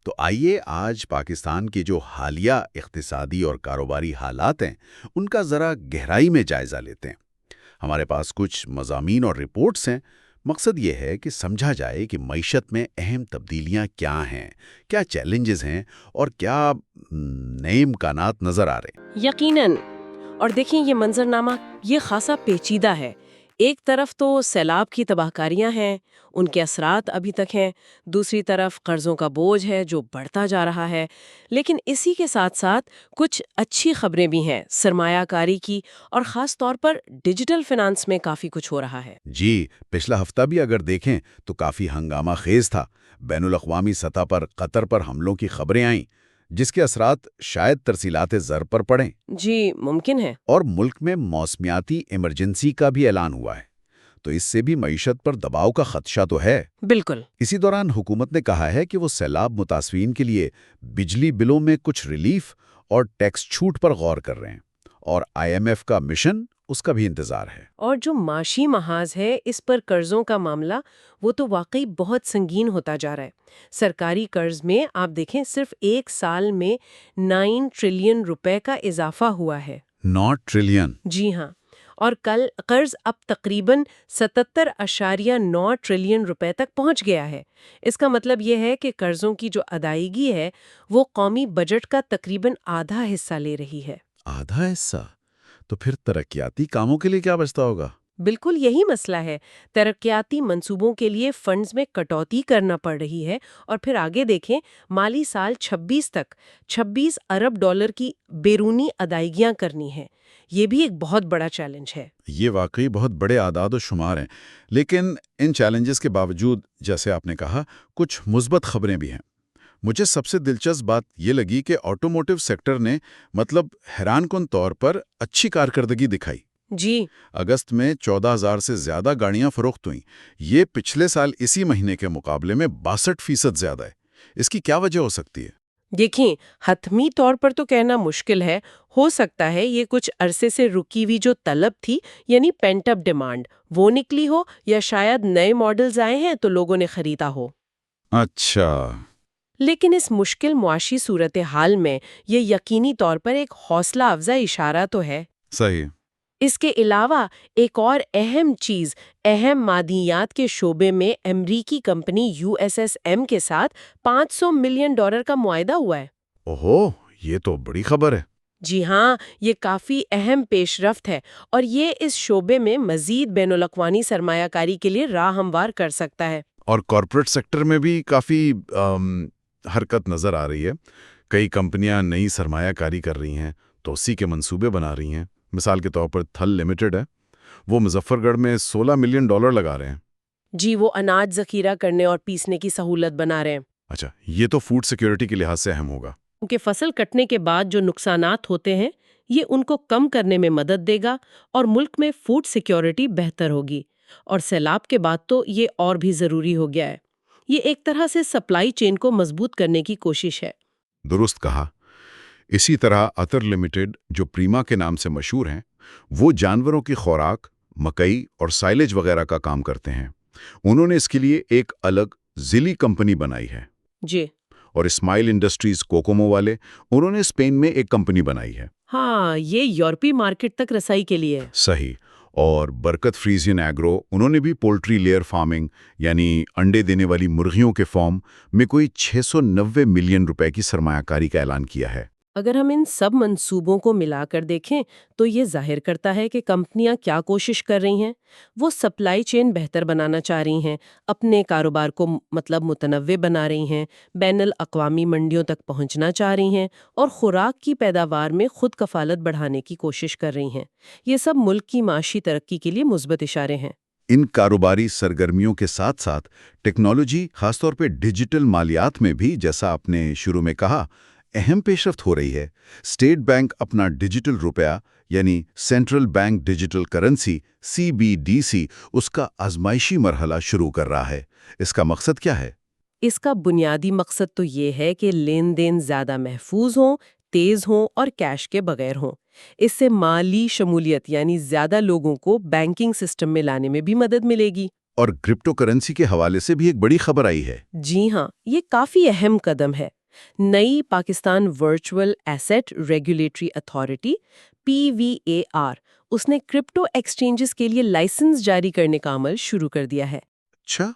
تو آئیے آج پاکستان کی جو حالیہ اقتصادی اور کاروباری حالات ہیں ان کا ذرا گہرائی میں جائزہ لیتے ہیں۔ ہمارے پاس کچھ مضامین اور رپورٹس ہیں۔ مقصد یہ ہے کہ سمجھا جائے کہ معیشت میں اہم تبدیلیاں کیا ہیں، کیا چیلنجز ہیں اور کیا نئے امکانات نظر آ رہے ہیں۔ یقیناً۔ اور دیکھیں یہ منظرنامہ یہ خاصا پیچیدہ ہے۔ ایک طرف تو سیلاب کی تباہ کاریاں ہیں، ان کے اثرات ابھی تک ہیں، دوسری طرف قرضوں کا بوجھ ہے جو بڑھتا جا رہا ہے، لیکن اسی کے ساتھ ساتھ کچھ اچھی خبریں بھی ہیں سرمایہ کاری کی، اور خاص طور پر ڈیجیٹل فنانس میں کافی کچھ ہو رہا ہے۔ جی، پچھلا ہفتہ بھی اگر دیکھیں تو کافی ہنگامہ خیز تھا۔ بین الاقوامی سطح پر قطر پر حملوں کی خبریں آئیں جس کے اثرات شاید ترسیلات زر پر پڑیں۔ جی ممکن ہے۔ اور ملک میں موسمیاتی ایمرجنسی کا بھی اعلان ہوا ہے، تو اس سے بھی معیشت پر دباؤ کا خدشہ تو ہے۔ بالکل۔ اسی دوران حکومت نے کہا ہے کہ وہ سیلاب متاثرین کے لیے بجلی بلوں میں کچھ ریلیف اور ٹیکس چھوٹ پر غور کر رہے ہیں، اور IMF کا مشن اس کا بھی انتظار ہے۔ اور جو معاشی محاذ ہے اس پر قرضوں کا معاملہ وہ تو واقعی بہت سنگین ہوتا جا رہا ہے۔ سرکاری قرض میں آپ دیکھیں صرف ایک سال میں 9 ٹریلین روپے کا اضافہ ہوا ہے۔ 9 ٹریلین؟ جی ہاں، اور کل قرض اب تقریباً 77.9 ٹریلین روپے تک پہنچ گیا ہے۔ اس کا مطلب یہ ہے کہ قرضوں کی جو ادائیگی ہے وہ قومی بجٹ کا تقریباً آدھا حصہ لے رہی ہے۔ آدھا حصہ؟ تو پھر ترقیاتی کاموں کے لیے کیا بچتا ہوگا؟ بالکل یہی مسئلہ ہے۔ ترقیاتی منصوبوں کے لیے فنڈز میں کٹوتی کرنا پڑ رہی ہے، اور پھر آگے دیکھیں مالی سال 26 تک 26 ارب ڈالر کی بیرونی ادائیگیاں کرنی ہیں۔ یہ بھی ایک بہت بڑا چیلنج ہے۔ یہ واقعی بہت بڑے اعداد و شمار ہیں، لیکن ان چیلنجز کے باوجود جیسے آپ نے کہا کچھ مثبت خبریں بھی ہیں۔ مجھے سب سے دلچسپ بات یہ لگی کہ آٹوموٹیو سیکٹر نے حیران کن طور پر اچھی کارکردگی دکھائی۔ جی۔ اگست میں 14,000 سے زیادہ گاڑیاں فروخت ہوئیں۔ یہ پچھلے سال اسی مہینے کے مقابلے میں 62% زیادہ ہے۔ اس کی کیا وجہ ہو سکتی ہے؟ دیکھیں حتمی طور پر تو کہنا مشکل ہے۔ ہو سکتا ہے یہ کچھ عرصے سے رکی ہوئی جو طلب تھی، یعنی پینٹ اپ ڈیمانڈ، وہ نکلی ہو، یا شاید نئے ماڈلز آئے ہیں تو لوگوں نے خریدا ہو۔ اچھا۔ لیکن اس مشکل معاشی صورتحال میں یہ یقینی طور پر ایک حوصلہ افزا اشارہ تو ہے۔ صحیح۔ اس کے علاوہ ایک اور اہم چیز اہم معدنیات کے شعبے میں امریکی کمپنی USSM کے ساتھ $500 ملین کا معاہدہ ہوا ہے۔ اوہو، یہ تو بڑی خبر ہے۔ جی ہاں، یہ کافی اہم پیش رفت ہے، اور یہ اس شعبے میں مزید بین الاقوامی سرمایہ کاری کے لیے راہ ہموار کر سکتا ہے۔ اور کارپوریٹ سیکٹر میں بھی کافی حرکت نظر آ رہی ہے۔ کئی کمپنیاں نئی سرمایہ کاری کر رہی ہیں، توسیع کے منصوبے بنا رہی ہیں۔ مثال کے طور پر تھل لمیٹڈ ہے، وہ مظفر گڑھ میں $16 ملین لگا رہے ہیں۔ جی، وہ اناج ذخیرہ کرنے اور پیسنے کی سہولت بنا رہے ہیں۔ اچھا، یہ تو فوڈ سیکیورٹی کے لحاظ سے اہم ہوگا۔ کیونکہ فصل کٹنے کے بعد جو نقصانات ہوتے ہیں یہ ان کو کم کرنے میں مدد دے گا، اور ملک میں فوڈ سیکیورٹی بہتر ہوگی۔ اور سیلاب کے بعد تو یہ اور بھی ضروری ہو گیا ہے۔ یہ ایک طرح سے سپلائی چین کو مضبوط کرنے کی کوشش ہے۔ درست کہا۔ اسی طرح عطر لمیٹڈ جو پریما کے نام سے مشہور ہیں، وہ جانوروں کی خوراک، مکئی اور سائلیج وغیرہ کا کام کرتے ہیں۔ انہوں نے اس کے لیے ایک الگ ذیلی کمپنی بنائی ہے۔ جی۔ اور اسمائل انڈسٹریز کوکومو والے، انہوں نے اسپین میں ایک کمپنی بنائی ہے۔ ہاں، یہ یورپی مارکیٹ تک رسائی کے لیے ہے۔ صحیح۔ اور برکت فریزین ایگرو، انہوں نے بھی پولٹری لیئر فارمنگ یعنی انڈے دینے والی مرغیوں کے فارم میں کوئی $690 ملین کی سرمایہ کاری کا اعلان کیا ہے۔ اگر ہم ان سب منصوبوں کو ملا کر دیکھیں تو یہ ظاہر کرتا ہے کہ کمپنیاں کیا کوشش کر رہی ہیں۔ وہ سپلائی چین بہتر بنانا چاہ رہی ہیں، اپنے کاروبار کو متنوع بنا رہی ہیں، بین الاقوامی منڈیوں تک پہنچنا چاہ رہی ہیں، اور خوراک کی پیداوار میں خود کفالت بڑھانے کی کوشش کر رہی ہیں۔ یہ سب ملک کی معاشی ترقی کے لیے مثبت اشارے ہیں۔ ان کاروباری سرگرمیوں کے ساتھ ساتھ ٹیکنالوجی، خاص طور پہ ڈیجیٹل مالیات میں بھی، جیسا آپ نے شروع میں کہا، اہم پیش رفت ہو رہی ہے۔ اسٹیٹ بینک اپنا ڈیجیٹل روپیہ یعنی central bank digital currency CBDC اس کا آزمائشی مرحلہ شروع کر رہا ہے۔ اس کا مقصد کیا ہے؟ اس کا بنیادی مقصد تو یہ ہے کہ لین دین زیادہ محفوظ ہوں، تیز ہوں اور کیش کے بغیر ہوں۔ اس سے مالی شمولیت یعنی زیادہ لوگوں کو بینکنگ سسٹم میں لانے میں بھی مدد ملے گی۔ اور کرپٹو کرنسی کے حوالے سے بھی ایک بڑی خبر آئی ہے۔ جی ہاں، یہ کافی اہم قدم ہے۔ نئی Pakistan virtual asset regulatory authority PVAR اس نے کرپٹو ایکسچینجز کے لیے لائسنس جاری کرنے کا عمل شروع کر دیا ہے۔ اچھا،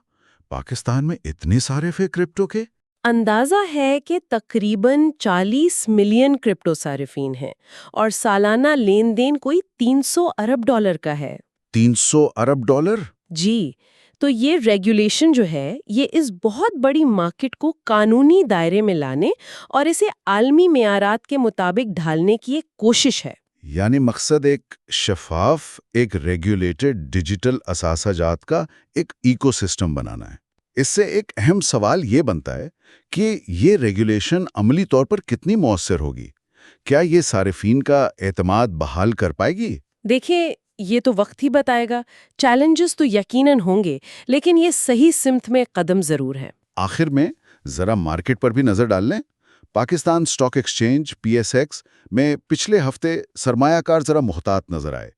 پاکستان میں اتنے سارے فیک کرپٹو کے؟ اندازہ ہے کہ تقریباً 40 ملین کرپٹو صارفین ہیں اور سالانہ لین دین کوئی $300 ارب کا ہے۔ $300 ارب؟ جی، تو یہ ریگولیشن جو ہے یہ اس بہت بڑی مارکیٹ کو قانونی دائرے میں لانے اور اسے عالمی معیارات کے مطابق ڈھالنے کی ایک کوشش ہے۔ یعنی مقصد ایک شفاف، ایک ریگولیٹڈ ڈیجیٹل اثاثہ جات کا ایک ایکو سسٹم بنانا ہے۔ اس سے ایک اہم سوال یہ بنتا ہے کہ یہ ریگولیشن عملی طور پر کتنی مؤثر ہوگی؟ کیا یہ صارفین کا اعتماد بحال کر پائے گی؟ دیکھیں، یہ تو وقت ہی بتائے گا۔ چیلنجز تو یقیناً ہوں گے، لیکن یہ صحیح سمت میں قدم ضرور ہے۔ آخر میں ذرا مارکیٹ پر بھی نظر ڈال لیں۔ پاکستان اسٹاک ایکسچینج PSX میں پچھلے ہفتے سرمایہ کار ذرا محتاط نظر آئے۔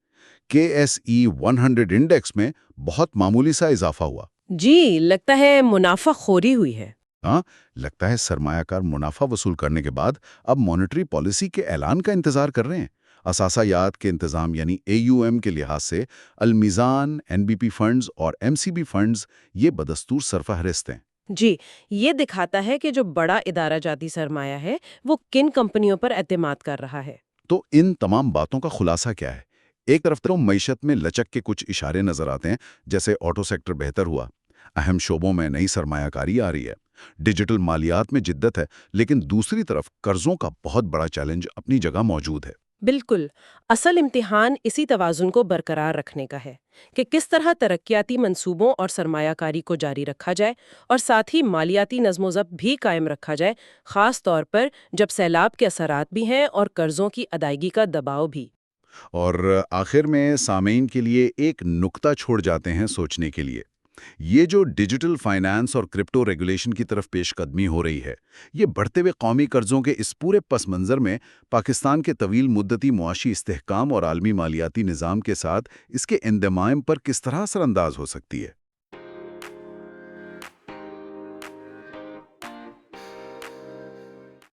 KSE 100 انڈیکس میں بہت معمولی سا اضافہ ہوا۔ جی، لگتا ہے منافع خوری ہوئی ہے۔ ہاں، لگتا ہے سرمایہ کار منافع وصول کرنے کے بعد اب مانیٹری پالیسی کے اعلان کا انتظار کر رہے ہیں۔ اثاثہ جات کے انتظام یعنی AUM کے لحاظ سے المیزان، NBP فنڈز اور MCB فنڈز یہ بدستور سرفہرست ہیں۔ جی، یہ دکھاتا ہے کہ جو بڑا ادارہ جاتی سرمایہ ہے وہ کن کمپنیوں پر اعتماد کر رہا ہے۔ تو ان تمام باتوں کا خلاصہ کیا ہے؟ ایک طرف تو معیشت میں لچک کے کچھ اشارے نظر آتے ہیں، جیسے آٹو سیکٹر بہتر ہوا، اہم شعبوں میں نئی سرمایہ کاری آ رہی ہے، ڈیجیٹل مالیات میں جدت ہے، لیکن دوسری طرف قرضوں کا بہت بڑا چیلنج اپنی جگہ موجود ہے۔ بالکل، اصل امتحان اسی توازن کو برقرار رکھنے کا ہے کہ کس طرح ترقیاتی منصوبوں اور سرمایہ کاری کو جاری رکھا جائے اور ساتھ ہی مالیاتی نظم و ضبط بھی قائم رکھا جائے، خاص طور پر جب سیلاب کے اثرات بھی ہیں اور قرضوں کی ادائیگی کا دباؤ بھی۔ اور آخر میں سامعین کے لیے ایک نکتہ چھوڑ جاتے ہیں سوچنے کے لیے۔ یہ جو ڈیجیٹل فائنانس اور کرپٹو ریگولیشن کی طرف پیش قدمی ہو رہی ہے، یہ بڑھتے ہوئے قومی قرضوں کے اس پورے پس منظر میں پاکستان کے طویل مدتی معاشی استحکام اور عالمی مالیاتی نظام کے ساتھ اس کے اندماج پر کس طرح اثر انداز ہو سکتی ہے؟